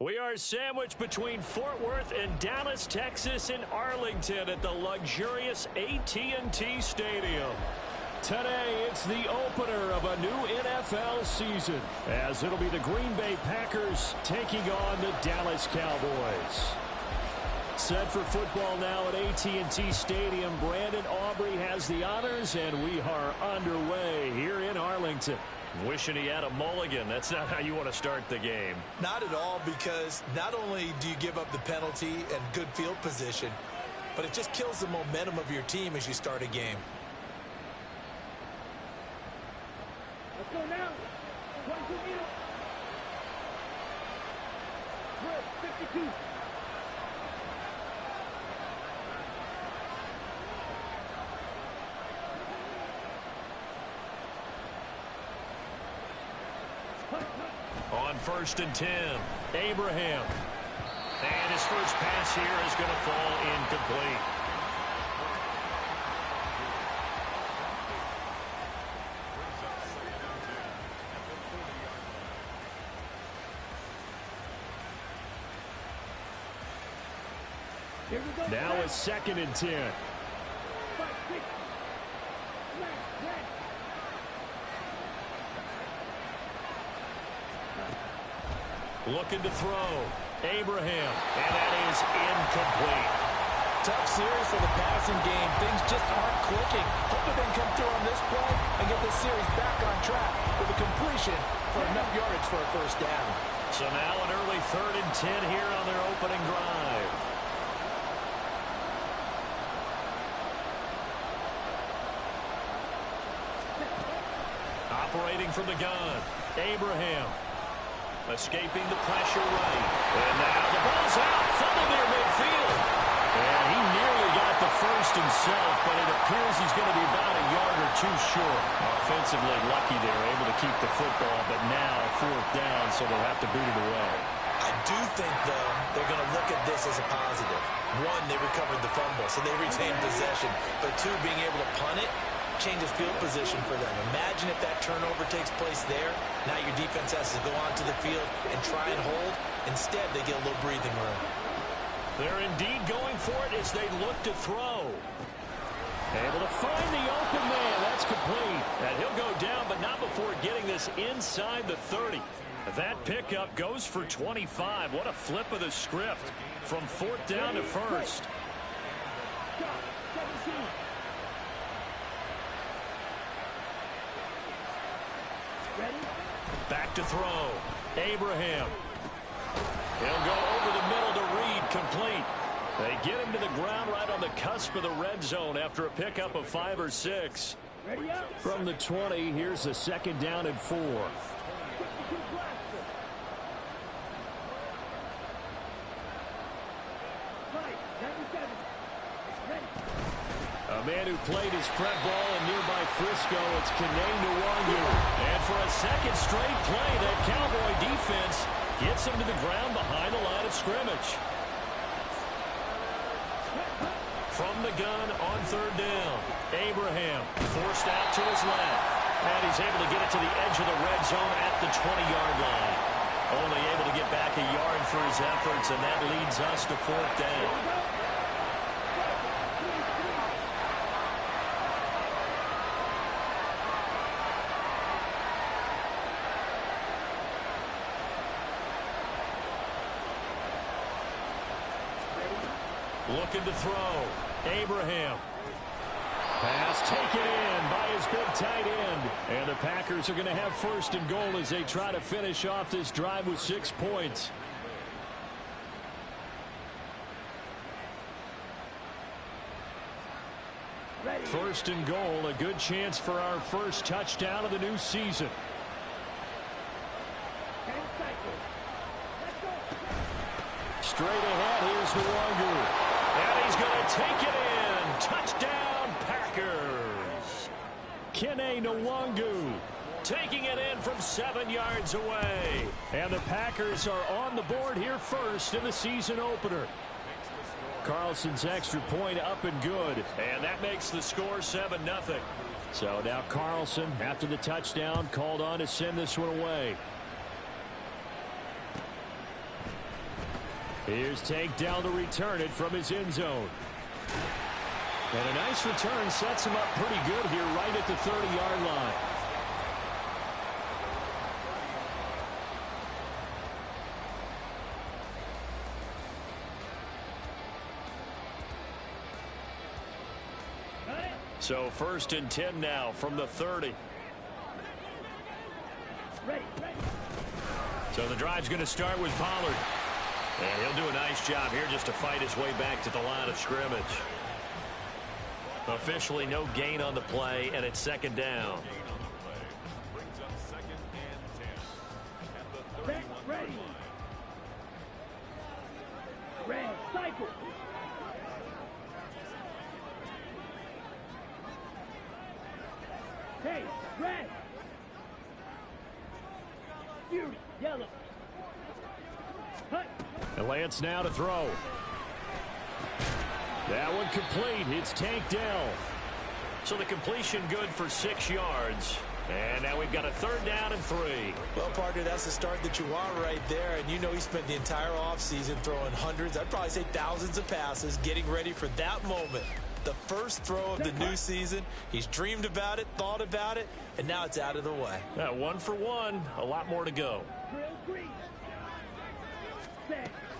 We are sandwiched between Fort Worth and Dallas, Texas, in Arlington at the luxurious AT&T Stadium. Today, it's the opener of a new NFL season, as it'll be the Green Bay Packers taking on the Dallas Cowboys. Set for football now at AT&T Stadium. Brandon Aubrey has the honors, and we are underway here in Arlington. Wishing he had a mulligan. That's not how you want to start the game. Not at all, because not only do you give up the penalty and good field position, but it just kills the momentum of your team as you start a game. Let's go now. 22 minutes. 52. On 1st and 10, Abraham. And his first pass here is going to fall incomplete. Now it's 2nd and 10. Looking to throw. Abraham. And that is incomplete. Tough series for the passing game. Things just aren't clicking. Hoping they can come through on this play and get this series back on track with a completion for enough yardage for a first down. So now an early 3rd and 10 here on their opening drive. Operating from the gun. Abraham. Escaping the pressure right. And now the ball's out. Fumble near midfield. And he nearly got the first himself, but it appears he's going to be about a yard or two short. Offensively lucky they're able to keep the football, but now 4th down, so they'll have to boot it away. I do think, though, they're going to look at this as a positive. One, they recovered the fumble, so they retained possession. But two, being able to punt it changes field position for them. Imagine if that turnover takes place there. Now your defense has to go onto the field and try and hold. Instead, they get a little breathing room. They're indeed going for it as they look to throw. Able to find the open man. That's complete. And he'll go down, but not before getting this inside the 30. That pickup goes for 25. What a flip of the script from 4th down to 1st. Back to throw. Abraham. He'll go over the middle to Reed, complete. They get him to the ground right on the cusp of the red zone after a pickup of 5 or 6. From the 20, here's a 2nd down and 4. A man who played his prep ball in nearby Frisco, it's Nwangwu. And for a 2nd straight play, that Cowboy defense gets him to the ground behind the line of scrimmage. From the gun on 3rd down, Abraham forced out to his left. And he's able to get it to the edge of the red zone at the 20-yard line. Only able to get back a yard for his efforts, and that leads us to 4th down. Looking to throw. Abraham. Pass taken in by his big tight end. And the Packers are going to have 1st and goal as they try to finish off this drive with 6 points. Ready. 1st and goal, a good chance for our first touchdown of the new season. Straight ahead, here's Nwangwu. And he's going to take it in. Touchdown, Packers. Nwangwu taking it in from 7 yards away. And the Packers are on the board here first in the season opener. Carlson's extra point up and good. And that makes the score 7-0. So now Carlson, after the touchdown, called on to send this one away. Here's takedown to return it from his end zone. And a nice return sets him up pretty good here right at the 30-yard line. So 1st and 10 now from the 30. So the drive's going to start with Pollard. And he'll do a nice job here just to fight his way back to the line of scrimmage. Officially no gain on the play, and it's 2nd down. Ready. Red cycle. Hey, red. Fury, yellow. Hut. And Lance now to throw. That one complete. It's Tank Dell. So the completion good for 6 yards. And now we've got a 3rd down and 3. Well, partner, that's the start that you want right there. And you know he spent the entire offseason throwing hundreds, I'd probably say thousands of passes, getting ready for that moment. The first throw of the new season. He's dreamed about it, thought about it, and now it's out of the way. 1 for 1. A lot more to go.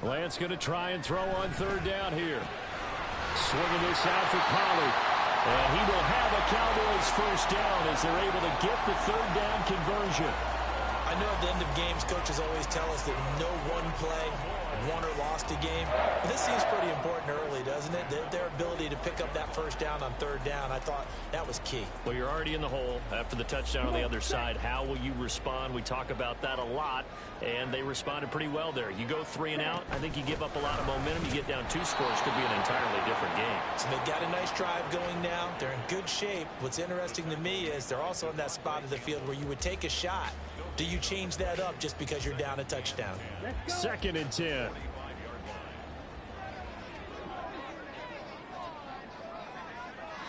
Lance going to try and throw on 3rd down here. Swinging this out for Pollard. And he will have a Cowboys 1st down as they're able to get the 3rd down conversion. I know at the end of games, coaches always tell us that no one play won or lost a game. But this seems pretty important early, doesn't it? Their ability to pick up that 1st down on 3rd down, I thought that was key. Well, you're already in the hole after the touchdown on the other side. How will you respond? We talk about that a lot, and they responded pretty well there. You go 3 and out, I think you give up a lot of momentum. You get down 2 scores, could be an entirely different game. So they've got a nice drive going now. They're in good shape. What's interesting to me is they're also in that spot of the field where you would take a shot. Do you change that up just because you're down a touchdown? 2nd and 10.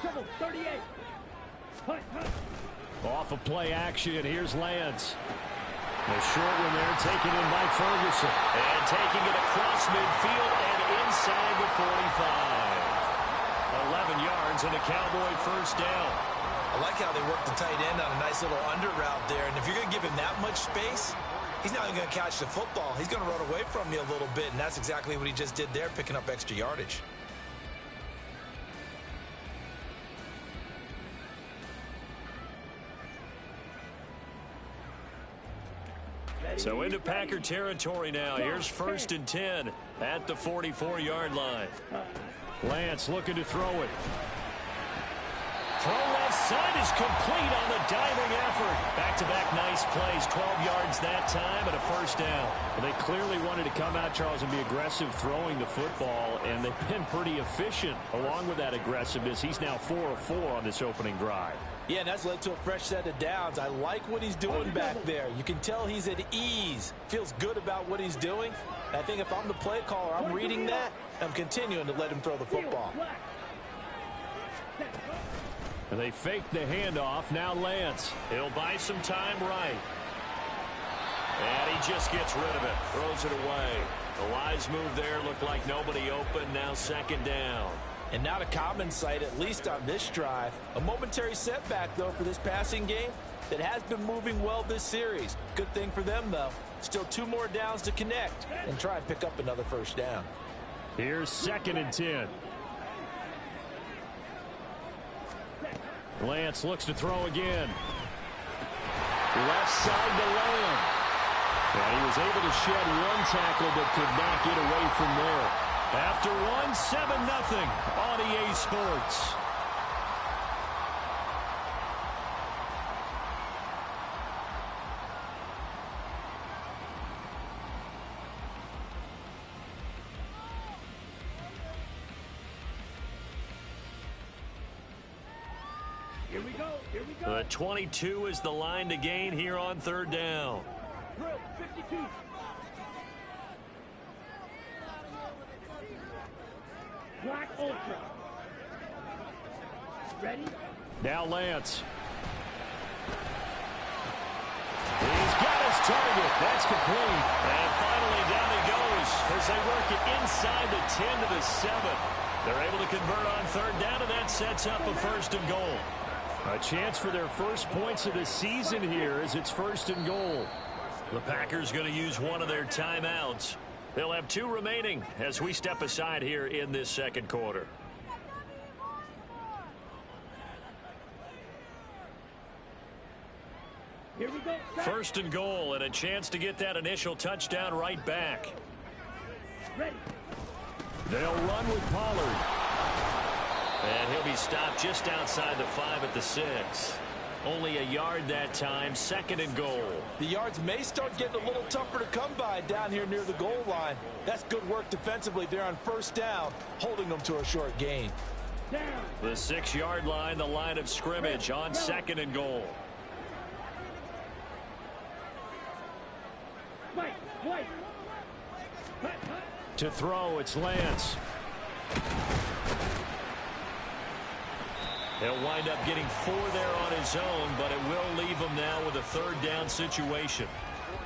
Trouble, 38. Hut. Off of play action, here's Lance. The short one there taken in by Ferguson. And taking it across midfield and inside the 45. 11 yards and a Cowboy 1st down. I like how they work the tight end on a nice little under route there. And if you're going to give him that much space, he's not even going to catch the football. He's going to run away from you a little bit, and that's exactly what he just did there, picking up extra yardage. So into Packer territory now. Here's 1st and 10 at the 44-yard line. Lance looking to throw it. Throw left side is complete on the diving effort. Back-to-back nice plays. 12 yards that time and a 1st down. Well, they clearly wanted to come out, Charles, and be aggressive throwing the football, and they've been pretty efficient along with that aggressiveness. He's now 4 of 4 on this opening drive. Yeah, and that's led to a fresh set of downs. I like what he's doing back there. You can tell he's at ease. Feels good about what he's doing. I think if I'm the play caller, I'm reading that. I'm continuing to let him throw the football. And they fake the handoff. Now Lance. He'll buy some time right. And he just gets rid of it. Throws it away. The wise move there. Looked like nobody open. Now 2nd down. And not a common sight, at least on this drive. A momentary setback, though, for this passing game that has been moving well this series. Good thing for them, though. Still 2 more downs to connect and try and pick up another 1st down. Here's 2nd and 10. Lance looks to throw again. Left side to Lamb. And he was able to shed 1 tackle but could not get away from there. After 1, 7-0 on EA Sports. Here we go. Here we go. 22 is the line to gain here on 3rd down. Drill, 52. Black Ultra. Ready? Now Lance. He's got his target. That's complete. And finally down he goes continues as they work it inside the 10 to the 7. They're able to convert on third down, and that sets up a 1st and goal. A chance for their first points of the season here as it's 1st and goal. The Packers going to use one of their timeouts. They'll have 2 remaining as we step aside here in this 2nd quarter. Here we go. 1st and goal, and a chance to get that initial touchdown right back. Ready. They'll run with Pollard. And he'll be stopped just outside the 5 at the 6. Only a yard that time, 2nd and goal. The yards may start getting a little tougher to come by down here near the goal line. That's good work defensively there on 1st down, holding them to a short gain. Down. The 6-yard line, the line of scrimmage on 2nd and goal. White. White. To throw, it's Lance. He'll wind up getting 4 there on his own, but it will leave him now with a 3rd down situation.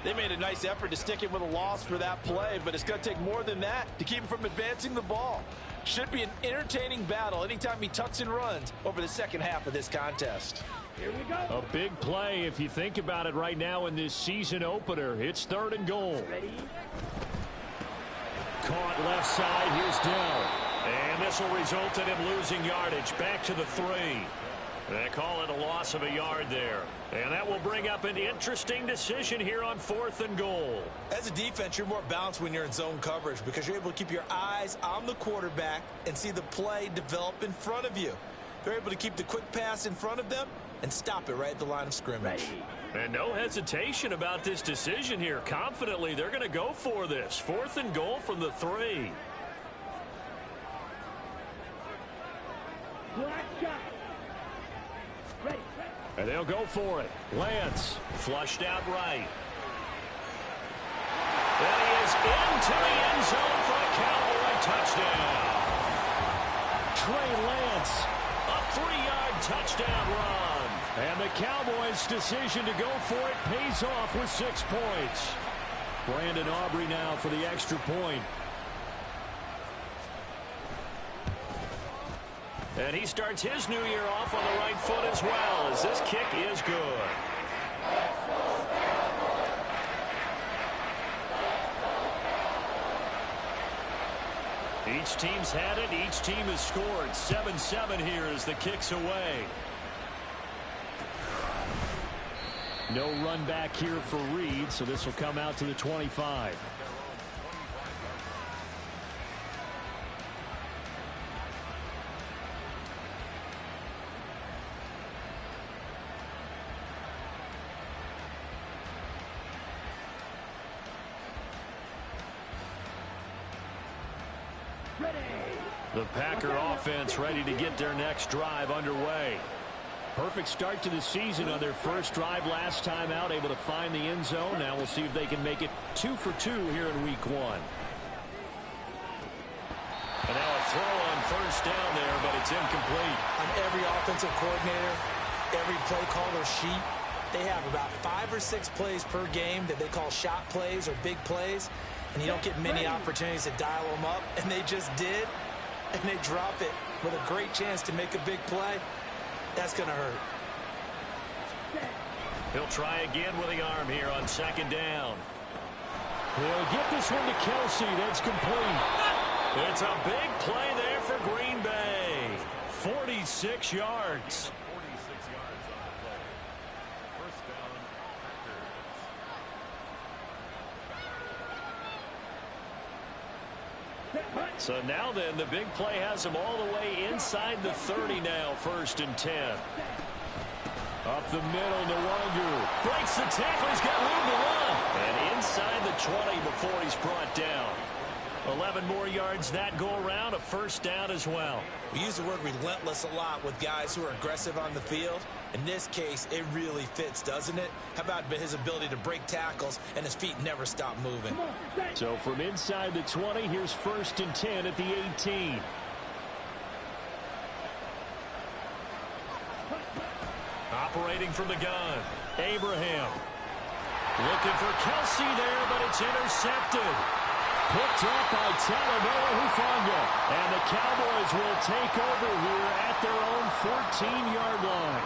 They made a nice effort to stick him with a loss for that play, but it's going to take more than that to keep him from advancing the ball. Should be an entertaining battle anytime he tucks and runs over the 2nd half of this contest. Here we go. A big play if you think about it right now in this season opener. It's 3rd and goal. Ready. Caught left side. Here's Dell. And this will result in him losing yardage back to the 3. They call it a loss of a yard there. And that will bring up an interesting decision here on 4th and goal. As a defense, you're more balanced when you're in zone coverage because you're able to keep your eyes on the quarterback and see the play develop in front of you. They're able to keep the quick pass in front of them and stop it right at the line of scrimmage. Ready. And no hesitation about this decision here. Confidently, they're going to go for this. 4th and goal from the 3. Black shot. Ready. And they'll go for it. Lance flushed out right. And he is into the end zone for a Cowboy touchdown. Trey Lance, a 3-yard touchdown run. And the Cowboys' decision to go for it pays off with 6 points. Brandon Aubrey now for the extra point. And he starts his new year off on the right foot as well, as this kick is good. Each team's had it. Each team has scored. 7-7 here as the kick's away. No run back here for Reed, so this will come out to the 25. The Packer offense ready to get their next drive underway. Perfect start to the season on their first drive last time out, able to find the end zone. Now we'll see if they can make it 2 for 2 here in week 1. And now a throw on 1st down there, but it's incomplete. On every offensive coordinator, every play caller sheet, they have about 5 or 6 plays per game that they call shot plays or big plays, and you don't get many opportunities to dial them up, and they just did. And they drop it with a great chance to make a big play. That's going to hurt. He'll try again with the arm here on 2nd down. He'll get this one to Kelsey. That's complete. It's a big play there for Green Bay. 46 yards. So now then, the big play has him all the way inside the 30 now, 1st and 10. Up the middle, Nwangu breaks the tackle. He's got room to run. And inside the 20 before he's brought down. 11 more yards that go around, a 1st down as well. We use the word relentless a lot with guys who are aggressive on the field. In this case, it really fits, doesn't it? How about his ability to break tackles and his feet never stop moving? So from inside the 20, here's 1st and 10 at the 18. Operating from the gun, Abraham. Looking for Kelsey there, but it's intercepted. picked up by Talanoa Hufanga. And the Cowboys will take over here at their own 14-yard line.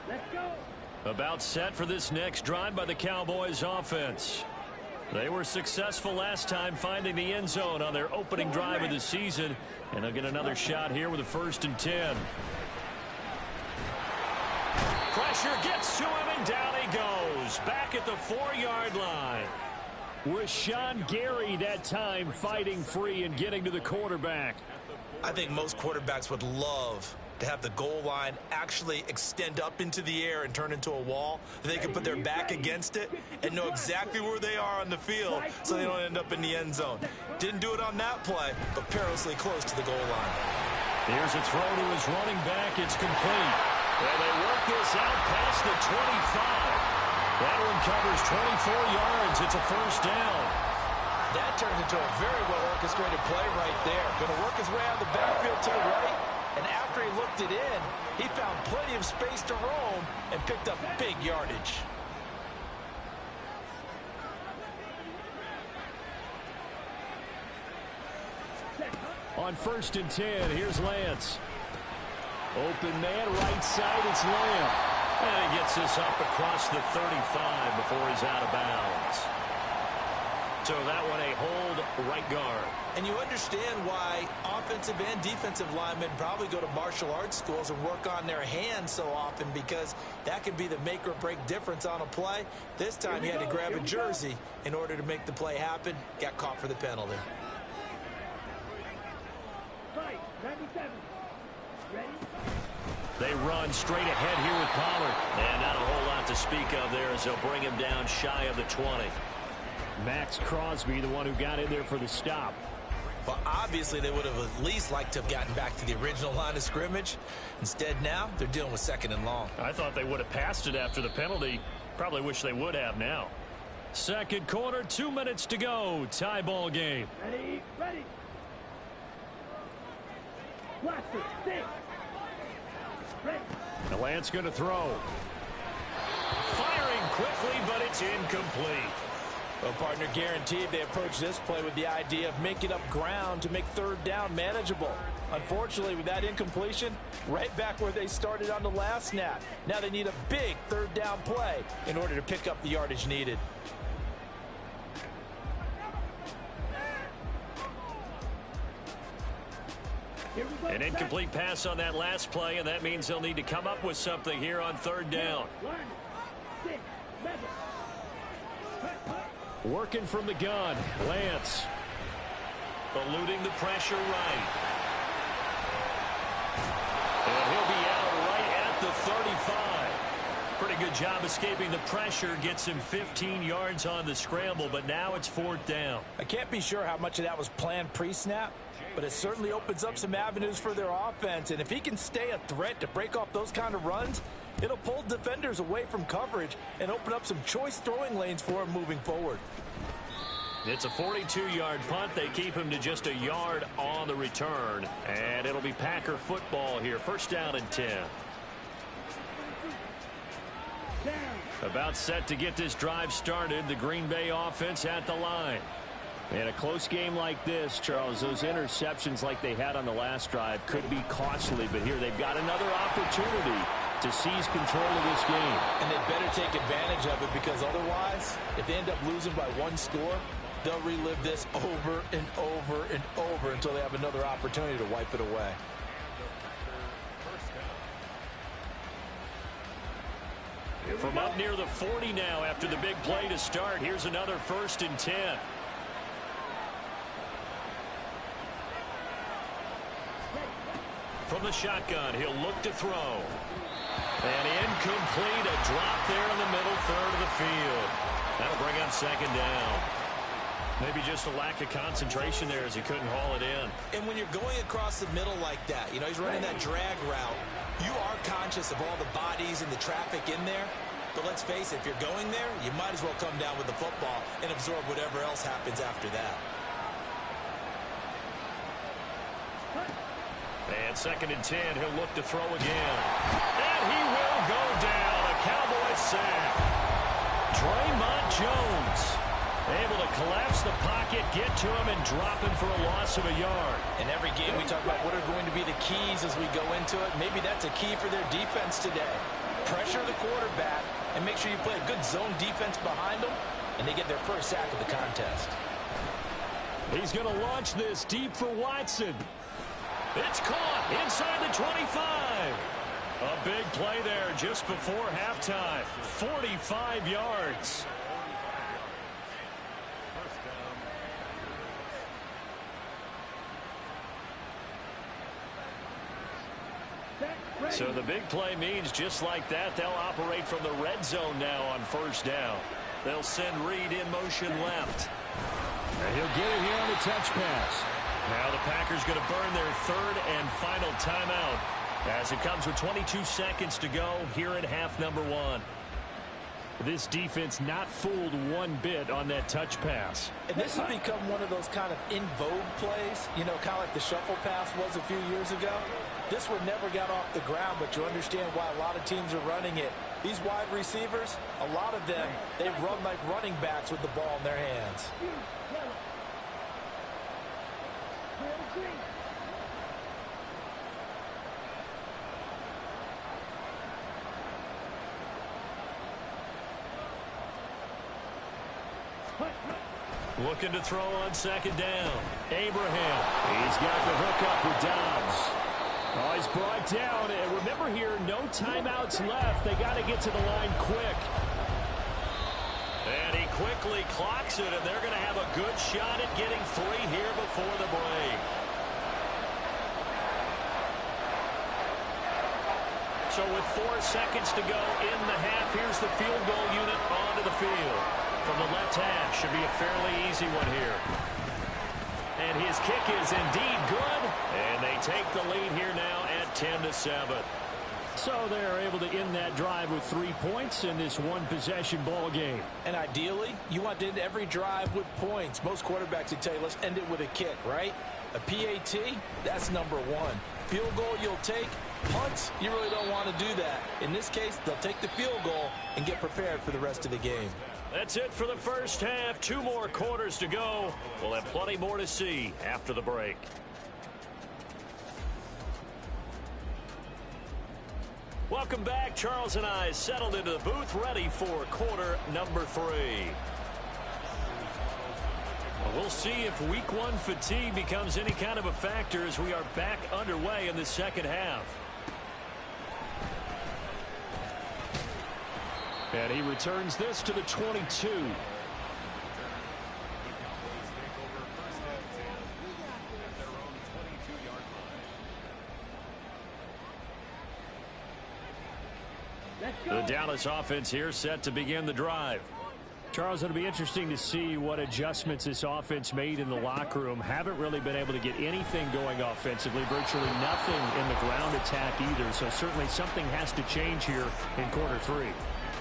Let's go. About set for this next drive by the Cowboys offense. They were successful last time finding the end zone on their opening drive of the season, and they'll get another shot here with a 1st and 10. Pressure gets to him, and down he goes. Back at the 4-yard line. Rashawn Gary that time fighting free and getting to the quarterback. I think most quarterbacks would love to have the goal line actually extend up into the air and turn into a wall. They can put their back against it and know exactly where they are on the field so they don't end up in the end zone. Didn't do it on that play, but perilously close to the goal line. Here's a throw to his running back. It's complete. And they work this out past the 25. That one covers 24 yards. It's a 1st down. That turned into a very well-orchestrated play right there. Going to work his way out of the backfield to the right. And after he looked it in, he found plenty of space to roam and picked up big yardage. On 1st and 10, here's Lance. Open man, right side, it's Lamb. And he gets this up across the 35 before he's out of bounds. So that one a hold right guard. And you understand why offensive and defensive linemen probably go to martial arts schools and work on their hands so often, because that can be the make or break difference on a play. This time he had to grab a jersey in order to make the play happen. Got caught for the penalty. Right, 97. Ready? They run straight ahead here with Pollard. And not a whole lot to speak of there as they'll bring him down shy of the 20. Max Crosby, the one who got in there for the stop. Well, obviously they would have at least liked to have gotten back to the original line of scrimmage. Instead now, they're dealing with 2nd and long. I thought they would have passed it after the penalty. Probably wish they would have now. 2nd quarter, 2 minutes to go. Tie ball game. Ready, ready. Blaster, stick. Ready. The Lance going to throw. Firing quickly, but it's incomplete. Well, partner, guaranteed they approach this play with the idea of making up ground to make 3rd down manageable. Unfortunately, with that incompletion, right back where they started on the last snap. Now they need a big 3rd down play in order to pick up the yardage needed. Here we go. An incomplete pass on that last play, and that means they'll need to come up with something here on 3rd down. 1, 6, 7. Working from the gun, Lance. Eluding the pressure right. And he'll be out right at the 35. Pretty good job escaping the pressure. Gets him 15 yards on the scramble, but now it's 4th down. I can't be sure how much of that was planned pre-snap, but it certainly opens up some avenues for their offense. And if he can stay a threat to break off those kind of runs, it'll pull defenders away from coverage and open up some choice throwing lanes for him moving forward. It's a 42-yard punt. They keep him to just a yard on the return. And it'll be Packer football here. 1st down and 10. Down. About set to get this drive started. The Green Bay offense at the line. In a close game like this, Charles, those interceptions like they had on the last drive could be costly. But here they've got another opportunity to seize control of this game. And they better take advantage of it, because otherwise, if they end up losing by 1 score, they'll relive this over and over and over until they have another opportunity to wipe it away. From up near the 40 now after the big play to start, here's another 1st and 10. From the shotgun, he'll look to throw. And incomplete, a drop there in the middle 3rd of the field. That'll bring up 2nd down. Maybe just a lack of concentration there as he couldn't haul it in. And when you're going across the middle like that, you know, he's running that drag route, you are conscious of all the bodies and the traffic in there. But let's face it, if you're going there, you might as well come down with the football and absorb whatever else happens after that. And On 2nd and 10, he'll look to throw again. And he will go down. A Cowboys sack. Draymond Jones able to collapse the pocket, get to him, and drop him for a loss of a yard. In every game we talk about what are going to be the keys as we go into it. Maybe that's a key for their defense today. Pressure the quarterback and make sure you play a good zone defense behind them, and they get their first sack of the contest. He's going to launch this deep for Watson. It's caught inside the 25. A big play there just before halftime. 45 yards. So the big play means just like that, they'll operate from the red zone now on 1st down. They'll send Reed in motion left. And he'll get it here on the touch pass. Now the Packers going to burn their 3rd and final timeout as it comes with 22 seconds to go here in half number 1. This defense not fooled one bit on that touch pass. And this has become one of those kind of in vogue plays, you know, kind of like the shuffle pass was a few years ago. This one never got off the ground, but you understand why a lot of teams are running it. These wide receivers, a lot of them, they run like running backs with the ball in their hands. Looking to throw on 2nd down. Abraham. He's got the hook up with Dobbs. Oh, he's brought down. And remember here, no timeouts left. They got to get to the line quick. And he quickly clocks it, and they're going to have a good shot at getting 3 here before the break. So with 4 seconds to go in the half, here's the field goal unit onto the field. From the left hash, should be a fairly easy one here. And his kick is indeed good. And they take the lead here now at 10-7. So they're able to end that drive with 3 points in this one-possession ball game. And ideally, you want to end every drive with points. Most quarterbacks would tell you, let's end it with a kick, right? A PAT, that's number 1. Field goal you'll take. Punts, you really don't want to do that. In this case, they'll take the field goal and get prepared for the rest of the game. That's it for the first half. 2 more quarters to go. We'll have plenty more to see after the break. Welcome back. Charles and I settled into the booth, ready for quarter number 3. We'll see if week 1 fatigue becomes any kind of a factor as we are back underway in the second half. And he returns this to the 22. The Dallas offense here set to begin the drive. Charles, it'll be interesting to see what adjustments this offense made in the locker room. Haven't really been able to get anything going offensively, virtually nothing in the ground attack either. So certainly something has to change here in quarter 3.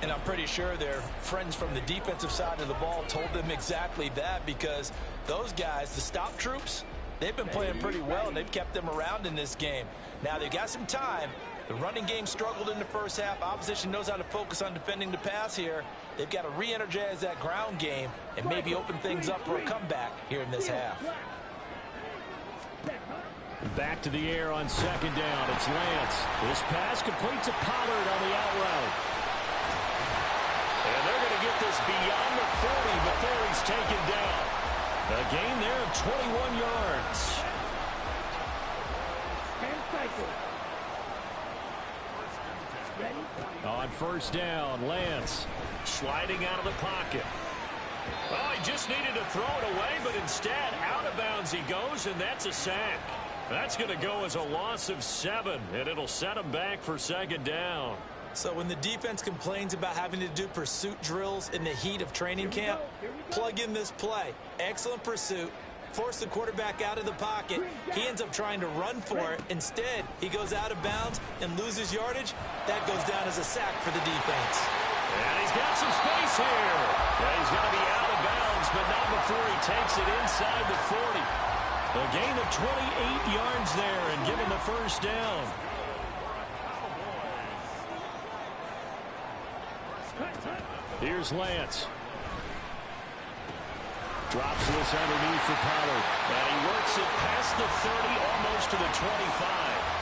And I'm pretty sure their friends from the defensive side of the ball told them exactly that, because those guys, the stop troops, they've been playing pretty well, and they've kept them around in this game. Now, they've got some time. The running game struggled in the first half. Opposition knows how to focus on defending the pass here. They've got to re-energize that ground game and maybe open things up for a comeback here in this half. Back to the air on 2nd down. It's Lance. This pass complete to Pollard on the out route. And they're going to get this beyond the 40 before he's taken down. A gain there of 21 yards. On 1st down, Lance sliding out of the pocket. Oh, he just needed to throw it away, but instead out of bounds he goes, and that's a sack. That's going to go as a loss of 7, and it'll set him back for 2nd down. So when the defense complains about having to do pursuit drills in the heat of training camp, plug in this play. Excellent pursuit. Force the quarterback out of the pocket. He ends up trying to run for it. Instead, he goes out of bounds and loses yardage. That goes down as a sack for the defense. And he's got some space here. Yeah, he's going to be out of bounds, but not before he takes it inside the 40. A gain of 28 yards there and given the first down. Here's Lance. Drops this underneath for Pollard. And he works it past the 30, almost to the 25.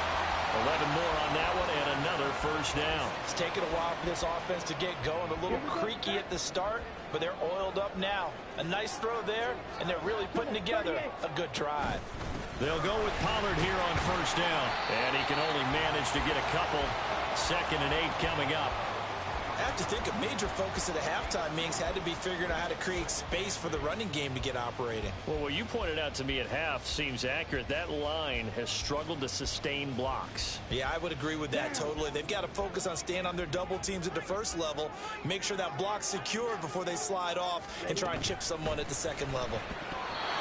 11 more on that one and another first down. It's taken a while for this offense to get going. A little creaky at the start, but they're oiled up now. A nice throw there, and they're really putting together a good drive. They'll go with Pollard here on first down. And he can only manage to get a couple. 2nd and 8 coming up. I have to think a major focus at the halftime meetings had to be figuring out how to create space for the running game to get operating. Well, what you pointed out to me at half seems accurate. That line has struggled to sustain blocks. Yeah, I would agree with that totally. They've got to focus on staying on their double teams at the first level, make sure that block's secured before they slide off and try and chip someone at the second level.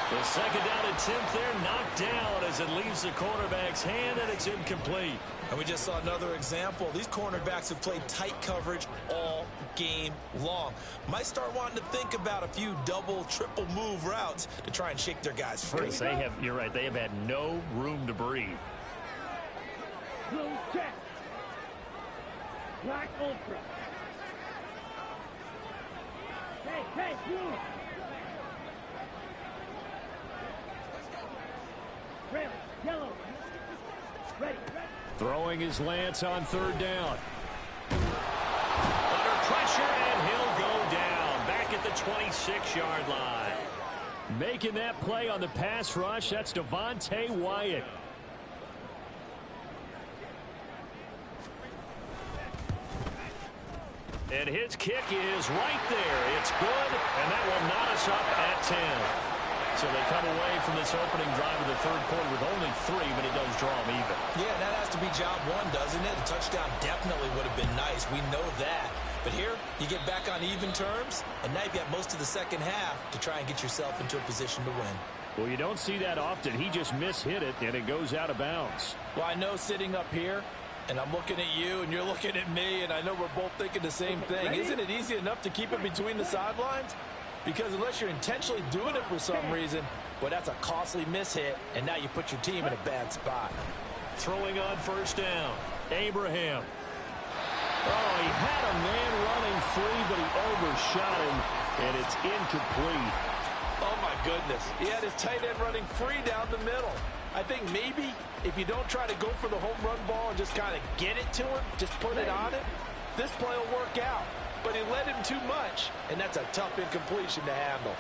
The 2nd down attempt there knocked down as it leaves the quarterback's hand, and it's incomplete. And we just saw another example. These cornerbacks have played tight coverage all game long. Might start wanting to think about a few double, triple move routes to try and shake their guys free. Yes, you're right. They have had no room to breathe. Blue check. Black ultra. Hey, blue. Red, yellow. Ready. Throwing his Lance on 3rd down. Under pressure, and he'll go down. Back at the 26-yard line. Making that play on the pass rush, that's Devontae Wyatt. And his kick is right there. It's good, and that will knot us up at 10. So they come away from this opening drive of the 3rd quarter with only 3, but it does draw them even. Yeah, that has to be job one, doesn't it? A touchdown definitely would have been nice. We know that. But here, you get back on even terms, and now you've got most of the second half to try and get yourself into a position to win. Well, you don't see that often. He just mishit it, and it goes out of bounds. Well, I know sitting up here, and I'm looking at you, and you're looking at me, and I know we're both thinking the same thing. Isn't it easy enough to keep it between the sidelines? Because unless you're intentionally doing it for some reason, well, that's a costly mishit, and now you put your team in a bad spot. Throwing on first down, Abraham. Oh, he had a man running free, but he overshot him, and it's incomplete. Oh, my goodness. He had his tight end running free down the middle. I think maybe if you don't try to go for the home run ball and just kind of get it to him, just put it on him, this play will work out. But he led him too much, and that's a tough incompletion to handle.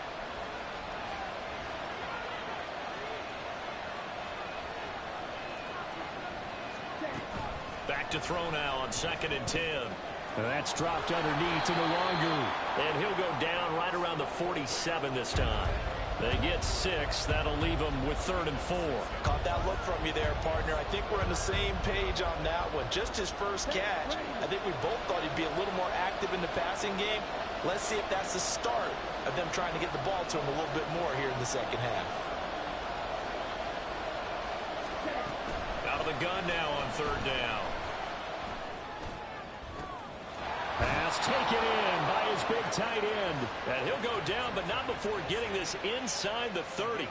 Back to throw now on 2nd and 10. And that's dropped underneath to the longer. And he'll go down right around the 47 this time. They get 6. That'll leave them with 3rd and 4. Caught that look from you there, partner. I think we're on the same page on that one. Just his first catch. I think we both thought he'd be a little more active in the passing game. Let's see if that's the start of them trying to get the ball to him a little bit more here in the second half. Out of the gun now on 3rd down. Pass taken in by his big tight end. And he'll go down, but not before getting this inside the 30.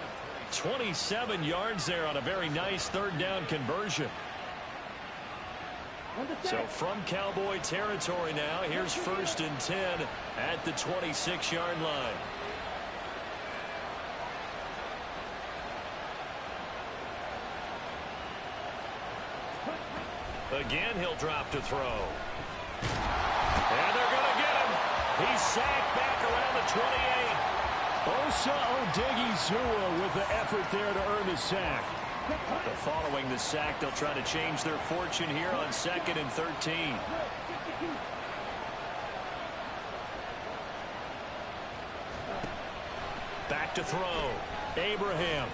27 yards there on a very nice 3rd down conversion. So from Cowboy territory now, here's 1st and 10 at the 26-yard line. Again, he'll drop to throw. And they're going to get him. He's sacked back around the 28. Osa Odighizuwa with the effort there to earn the sack. But following the sack, they'll try to change their fortune here on 2nd and 13. Back to throw. Abraham.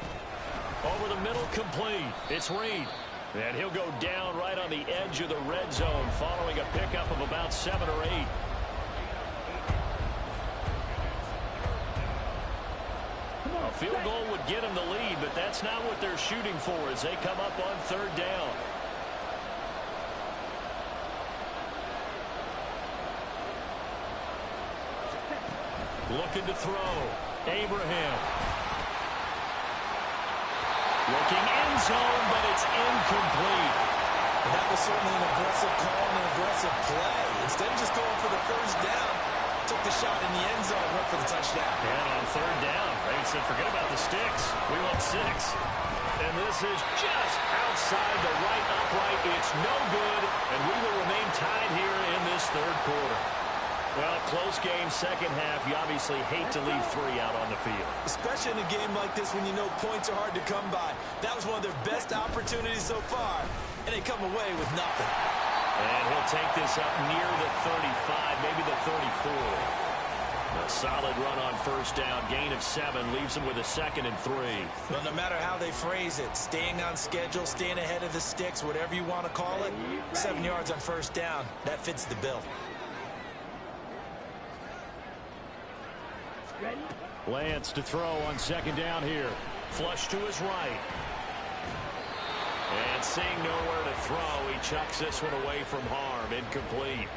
Over the middle, complete. It's Reed. And he'll go down right on the edge of the red zone following a pickup of about 7 or 8. A field goal would get them the lead, but that's not what they're shooting for as they come up on 3rd down. Looking to throw. Abraham. Looking end zone, but it's incomplete. And that was certainly an aggressive call and an aggressive play. Instead of just going for the first down, took the shot in the end zone, went for the touchdown. And on third down, they said, forget about the sticks. We want 6. And this is just outside the right upright. It's no good, and we will remain tied here in this third quarter. Well, close game, second half. You obviously hate to leave 3 out on the field. Especially in a game like this when you know points are hard to come by. That was one of their best opportunities so far, and they come away with nothing. And he'll take this up near the 35, maybe the 34. A solid run on first down. Gain of 7 leaves him with a 2nd and 3. Well, no matter how they phrase it, staying on schedule, staying ahead of the sticks, whatever you want to call it, 7 yards on first down, that fits the bill. Ready? Lance to throw on second down here. Flush to his right. And seeing nowhere to throw, he chucks this one away from harm. Incomplete.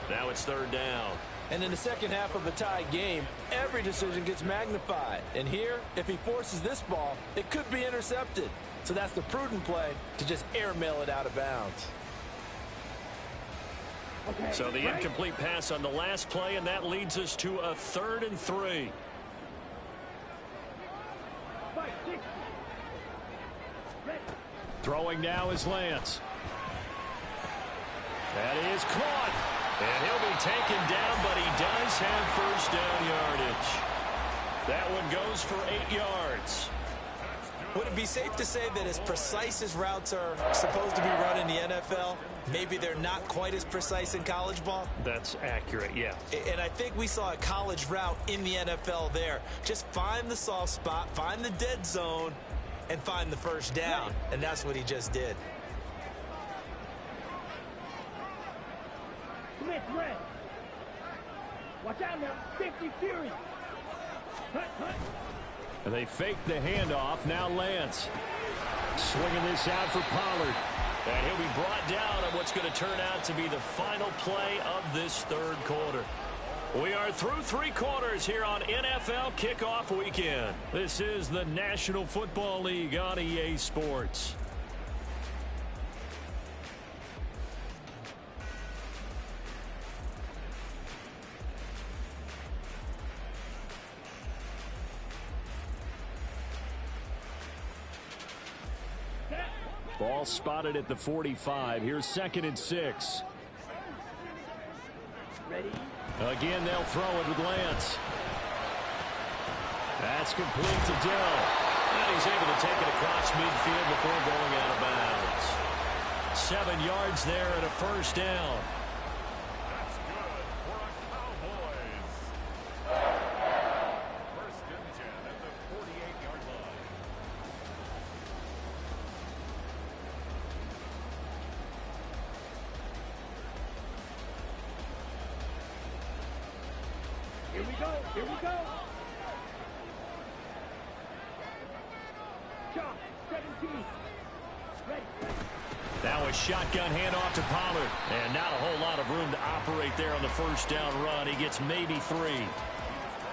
Now it's third down. And in the second half of a tied game, every decision gets magnified. And here, if he forces this ball, it could be intercepted. So that's the prudent play to just airmail it out of bounds. Okay. So the incomplete pass on the last play, and that leads us to a 3rd and 3. 5-6. Ready. Throwing now is Lance. That is caught. And he'll be taken down, but he does have first down yardage. That one goes for 8 yards. Would it be safe to say that as precise as routes are supposed to be run in the NFL, maybe they're not quite as precise in college ball? That's accurate, yeah. And I think we saw a college route in the NFL there. Just find the soft spot, find the dead zone, and find the first down. And that's what he just did. Smith red. Watch out now. 50 Fury. Hut, hut. They fake the handoff. Now Lance. Swinging this out for Pollard. And he'll be brought down on what's going to turn out to be the final play of this third quarter. We are through 3 quarters here on NFL Kickoff Weekend. This is the National Football League on EA Sports. Ball spotted at the 45. Here's 2nd and 6. Ready. Again, they'll throw it with Lance. That's complete to Dill. And he's able to take it across midfield before going out of bounds. 7 yards there and a first down. That's good for a Cowboys. First and 10 at the 48-yard line. Here we go. Here we go. Chop. 17. Ready. Now a shotgun handoff to Pollard. And not a whole lot of room to operate there on the first down run. He gets maybe 3.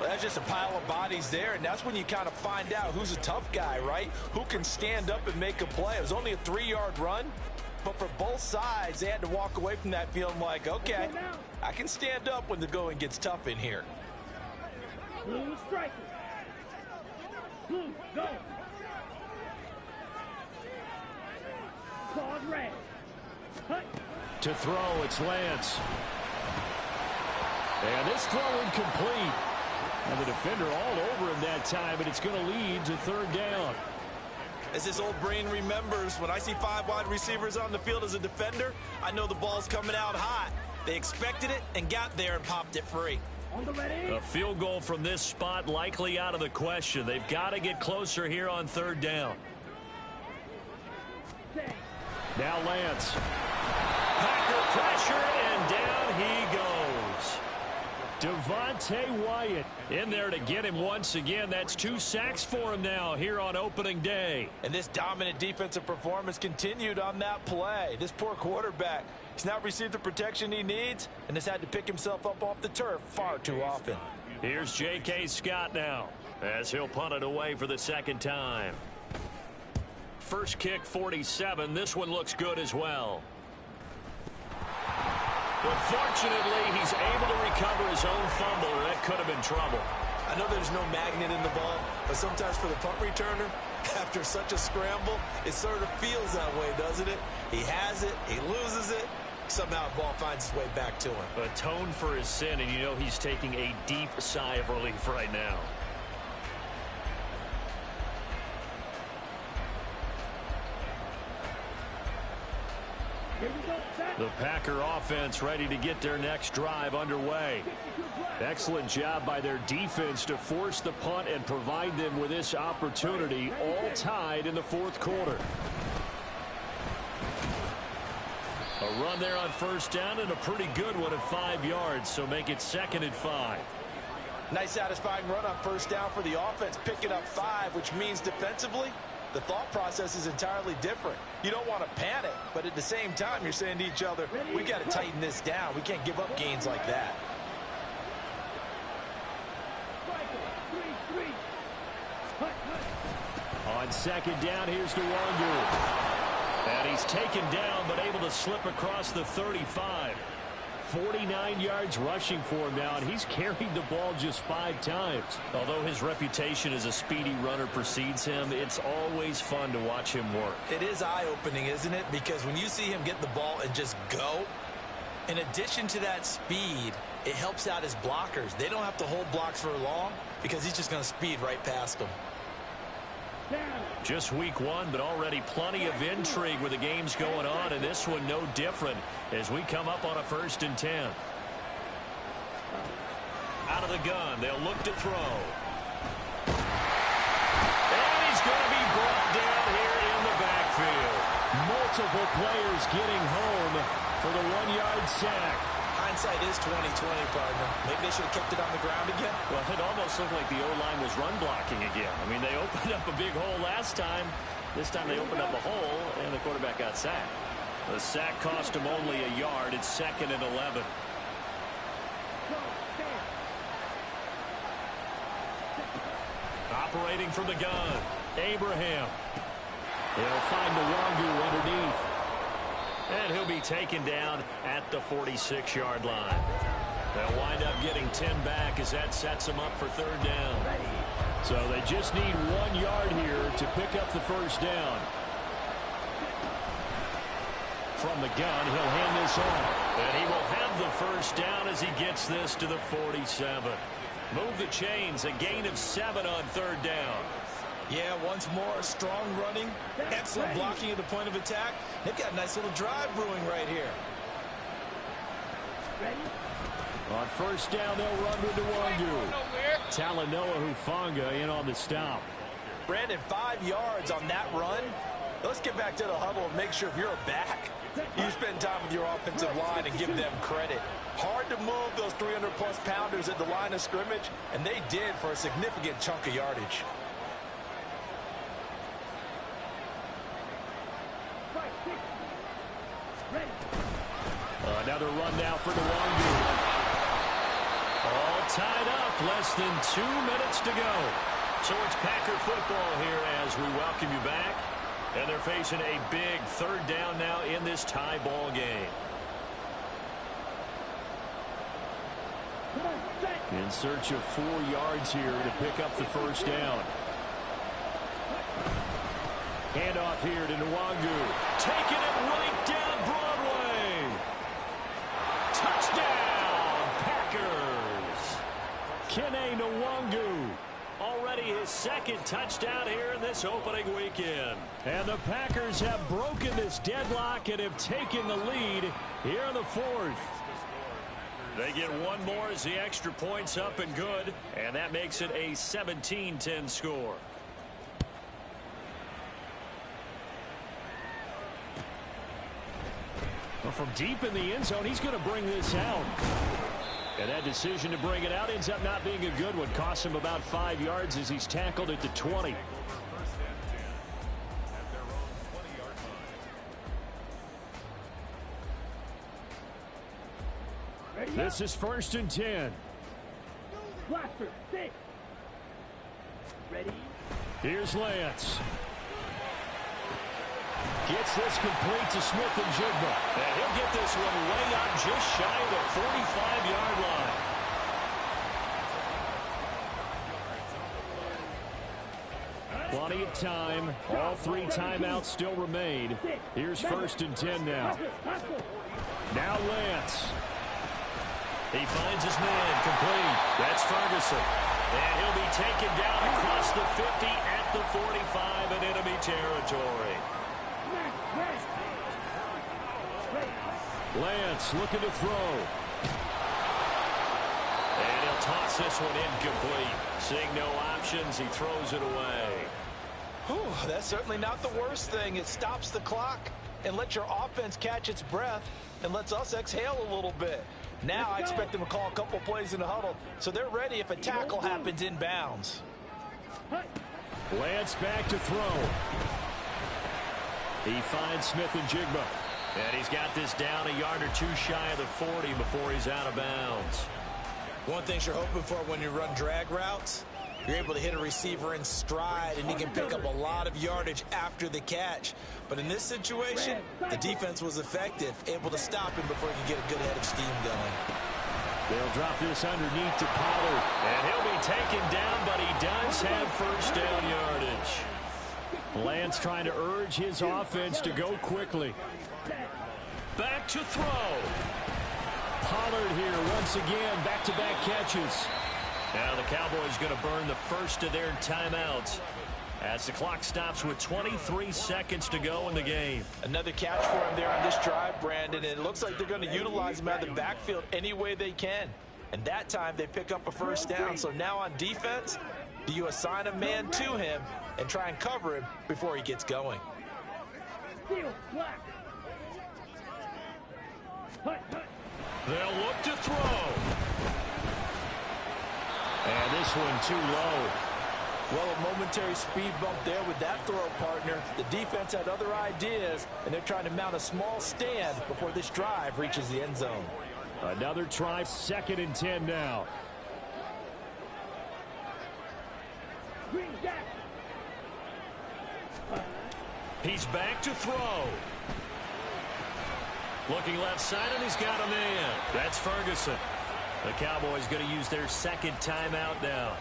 Well, that's just a pile of bodies there, and that's when you kind of find out who's a tough guy, right? Who can stand up and make a play. It was only a 3-yard run, but for both sides, they had to walk away from that feeling like, okay, I can stand up when the going gets tough in here. Blue striker. Blue, go. Claude red. Hut. To throw, it's Lance. And this throw incomplete. And the defender all over him that time, but it's going to lead to third down. As his old brain remembers, when I see 5 wide receivers on the field as a defender, I know the ball's coming out hot. They expected it and got there and popped it free. On the ready. A field goal from this spot likely out of the question. They've got to get closer here on third down. Set. Now Lance. Packer pressure, and down he goes. Devontae Wyatt in there to get him once again. That's 2 sacks for him now here on opening day. And this dominant defensive performance continued on that play. This poor quarterback, he's not received the protection he needs and has had to pick himself up off the turf far too often. Here's J.K. Scott now as he'll punt it away for the second time. first kick 47. This one looks good as well. But fortunately, he's able to recover his own fumble, or that could have been trouble. I know there's no magnet in the ball, but sometimes for the punt returner, after such a scramble, it sort of feels that way, doesn't it? He has it, he loses it, somehow the ball finds its way back to him. Atone for his sin, and you know he's taking a deep sigh of relief right now. The Packer offense ready to get their next drive underway. Excellent job by their defense to force the punt and provide them with this opportunity, all tied in the fourth quarter. A run there on first down and a pretty good one at 5 yards, so make it 2nd and 5. Nice satisfying run on first down for the offense, picking up 5, which means defensively, the thought process is entirely different. You don't want to panic, but at the same time, you're saying to each other, we got to tighten this down. We can't give up gains like that. On 2nd down, here's Nwangu. And he's taken down, but able to slip across the 35. 49 yards rushing for him now, and he's carried the ball just 5 times. Although his reputation as a speedy runner precedes him, it's always fun to watch him work. It is eye-opening, isn't it? Because when you see him get the ball and just go, in addition to that speed, it helps out his blockers. They don't have to hold blocks for long because he's just going to speed right past them. Just week 1, but already plenty of intrigue with the games going on, and this one no different as we come up on a 1st and 10. Out of the gun, they'll look to throw. And he's going to be brought down here in the backfield. Multiple players getting home for the 1-yard sack. Hindsight is 20/20, partner. Maybe they should have kept it on the ground again. Well, it almost looked like the O-line was run blocking again. I mean, they opened up a big hole last time. This time they opened up a hole, and the quarterback got sacked. The sack cost him only a yard. It's 2nd and 11. Operating from the gun, Abraham. He'll find Nwangu underneath. And he'll be taken down at the 46-yard line. They'll wind up getting 10 back as that sets them up for 3rd down. So they just need 1 yard here to pick up the first down. From the gun, he'll hand this off. And he will have the first down as he gets this to the 47. Move the chains, a gain of 7 on 3rd down. Yeah, once more, strong running, excellent blocking at the point of attack. They've got a nice little drive brewing right here. On first down, they'll run with Nwangu. Talanoa Hufanga in on the stop. Brandon, 5 yards on that run. Let's get back to the huddle and make sure if you're a back, you spend time with your offensive line and give them credit. Hard to move those 300-plus pounders at the line of scrimmage, and they did for a significant chunk of yardage. Another run now for Nwangu. All tied up, less than 2 minutes to go. So it's Packer football here as we welcome you back. And they're facing a big 3rd down now in this tie ball game. In search of 4 yards here to pick up the first down. Handoff here to Nwangu. Taking it right down Broadway. Touchdown, Packers. Kene Nwangu. Already his 2nd touchdown here in this opening weekend. And the Packers have broken this deadlock and have taken the lead here in the 4th. They get 1 more as the extra point's up and good. And that makes it a 17-10 score. Well, from deep in the end zone, he's going to bring this out. And that decision to bring it out ends up not being a good one. Costs him about 5 yards as he's tackled at the 20. This is 1st and 10. Blaster, 6. Ready? Here's Lance. Gets this complete to Smith and Jigba. And he'll get this one way up just shy of the 45-yard line. Plenty of time. All 3 timeouts still remain. Here's 1st and 10 now. Now Lance. He finds his man complete. That's Ferguson. And he'll be taken down across the 50 at the 45 in enemy territory. Lance looking to throw. And he'll toss this one incomplete. Seeing no options, he throws it away. Whew, that's certainly not the worst thing. It stops the clock and lets your offense catch its breath and lets us exhale a little bit. Now I expect them to call a couple plays in the huddle so they're ready if a tackle happens inbounds. Lance back to throw. He finds Smith and Jigba. And he's got this down a yard or 2 shy of the 40 before he's out of bounds. One thing you're hoping for when you run drag routes, you're able to hit a receiver in stride and he can pick up a lot of yardage after the catch. But in this situation, the defense was effective, able to stop him before he could get a good head of steam going. They'll drop this underneath to Pollard. And he'll be taken down, but he does have 1st down yardage. Lance trying to urge his offense to go quickly. Back to throw. Pollard here once again, back-to-back catches. Now the Cowboys going to burn the first of their timeouts as the clock stops with 23 seconds to go in the game. Another catch for him there on this drive, Brandon. And it looks like they're going to utilize him out of the backfield any way they can. And that time they pick up a 1st down. So now on defense, do you assign a man to him and try and cover him before he gets going? They'll look to throw. And this one too low. Well, a momentary speed bump there with that throw, partner. The defense had other ideas, and they're trying to mount a small stand before this drive reaches the end zone. Another try, 2nd and 10 now. He's back to throw. Looking left side, and he's got a man. That's Ferguson. The Cowboys going to use their 2nd timeout now.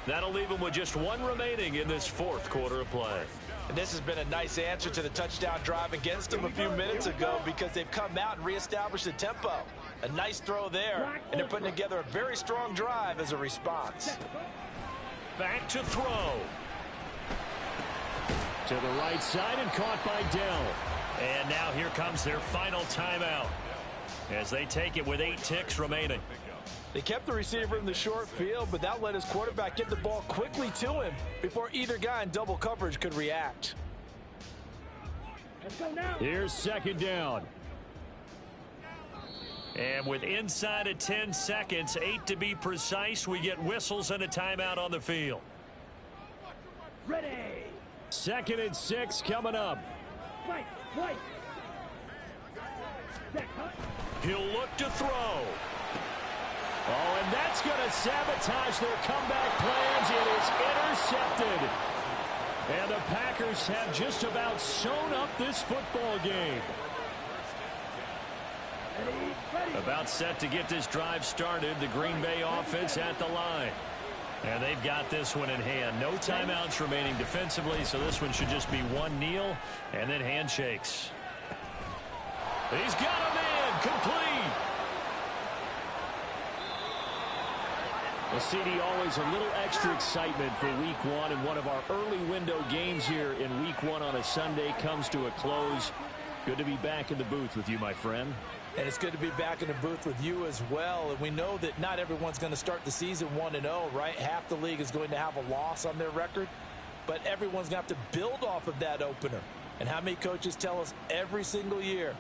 That'll leave them with just 1 remaining in this 4th quarter of play. And this has been a nice answer to the touchdown drive against them a few minutes ago because they've come out and reestablished the tempo. A nice throw there, and they're putting together a very strong drive as a response. Back to throw. To the right side and caught by Dell. And now here comes their final timeout as they take it with 8 ticks remaining. They kept the receiver in the short field, but that let his quarterback get the ball quickly to him before either guy in double coverage could react. Let's go now. Here's 2nd down. And with inside of 10 seconds, 8 to be precise, we get whistles and a timeout on the field. Ready. 2nd and 6 coming up. Fight. He'll look to throw. Oh, and that's going to sabotage their comeback plans. It is intercepted. And the Packers have just about sewn up this football game. About set to get this drive started. The Green Bay offense at the line. And they've got this one in hand. No timeouts remaining defensively, so this one should just be 1 kneel and then handshakes. He's got a man complete. Well, CD, always a little extra excitement for week 1, and one of our early window games here in week 1 on a Sunday comes to a close. Good to be back in the booth with you, my friend. And it's good to be back in the booth with you as well. And we know that not everyone's going to start the season 1-0, right? Half the league is going to have a loss on their record. But everyone's going to have to build off of that opener. And how many coaches tell us every single year,